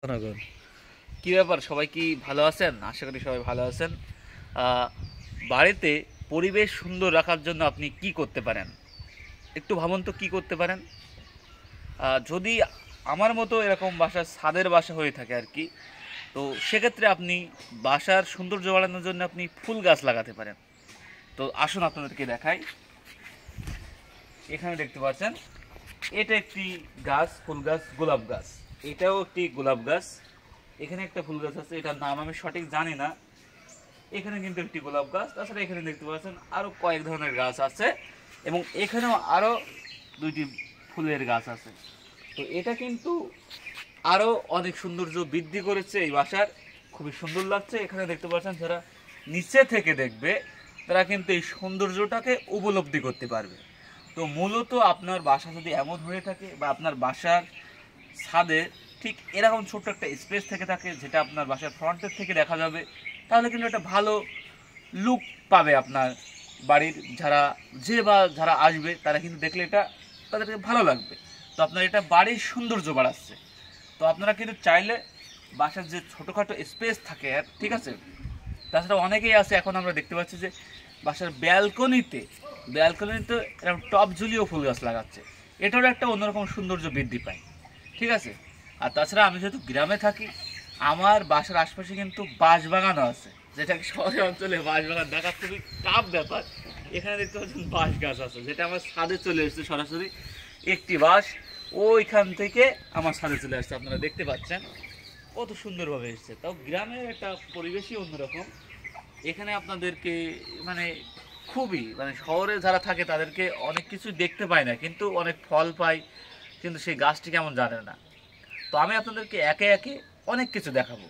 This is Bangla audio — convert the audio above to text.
জনগণ কি ব্যাপার, সবাই কি ভালো আছেন? আশা করি সবাই ভালো আছেন। আহ, বাড়িতে পরিবেশ সুন্দর রাখার জন্য আপনি কি করতে পারেন? একটু ভাবুন তো কি করতে পারেন। যদি আমার মতো এরকম বাসার ছাদের বাসা হয়ে থাকে আর কি, তো সেক্ষেত্রে আপনি বাসার সৌন্দর্য বাড়ানোর জন্য আপনি ফুল গাছ লাগাতে পারেন। তো আসুন আপনাদেরকে দেখাই। এখানে দেখতে পাচ্ছেন, এটা একটি গাছ, ফুল গাছ, গোলাপ গাছ। এটাও একটি গোলাপ গাছ। এখানে একটা ফুল গাছ আছে, এটার নাম আমি সঠিক জানি না। এখানে কিন্তু একটি গোলাপ গাছ, তাছাড়া এখানে দেখতে পাচ্ছেন আরো কয়েক ধরনের গাছ আছে, এবং এখানেও আরো দুইটি ফুলের গাছ আছে। তো এটা কিন্তু আরো অনেক সৌন্দর্য বৃদ্ধি করেছে এই বাসার। খুবই সুন্দর লাগছে। এখানে দেখতে পাচ্ছেন, যারা নিচে থেকে দেখবে তারা কিন্তু এই সৌন্দর্যটাকে উপলব্ধি করতে পারবে। তো মূলত আপনার বাসা যদি এমন হয়ে থাকে, বা আপনার বাসার ছাদে ঠিক এরকম ছোট্ট একটা স্পেস থেকে থাকে, যেটা আপনার বাসার ফ্রন্টের থেকে দেখা যাবে, তাহলে কিন্তু একটা ভালো লুক পাবে আপনার বাড়ির যারা আসবে তারা কিন্তু দেখলে এটা তাদেরকে ভালো লাগবে। তো আপনার এটা বাড়ির সৌন্দর্য বাড়াচ্ছে। তো আপনারা কিন্তু চাইলে বাসার যে ছোটোখাটো স্পেস থাকে, আর ঠিক আছে, তাছাড়া অনেকেই আছে, এখন আমরা দেখতে পাচ্ছি যে বাসার ব্যালকনিতে ব্যালকনিতে এরকম টপ ঝুলিয়েও ফুল গাছ লাগাচ্ছে। এটারও একটা অন্যরকম সৌন্দর্য বৃদ্ধি পায়, ঠিক আছে। আর তাছাড়া আমি যেহেতু গ্রামে থাকি, আমার বাসার আশপাশে কিন্তু বাঁশবাগানও আছে, যেটা শহরের অঞ্চলে বাঁশবাগান দেখা খুবই টাফ ব্যাপার। এখানে দেখতে পাচ্ছেন বাঁশ গাছ আছে, যেটা আমার ছাদে চলে এসেছে সরাসরি। একটি বাঁশ ওইখান থেকে আমার ছাদে চলে আসছে, আপনারা দেখতে পাচ্ছেন কত সুন্দরভাবে এসেছে। তাও গ্রামের একটা পরিবেশই অন্যরকম। এখানে আপনাদেরকে মানে খুবই শহরে যারা থাকে তাদেরকে অনেক কিছু দেখতে পায় না, কিন্তু অনেক ফল পায়, কিন্তু সেই গাছটি কেমন জানে না। তো আমি আপনাদেরকে একে একে অনেক কিছু দেখাবো।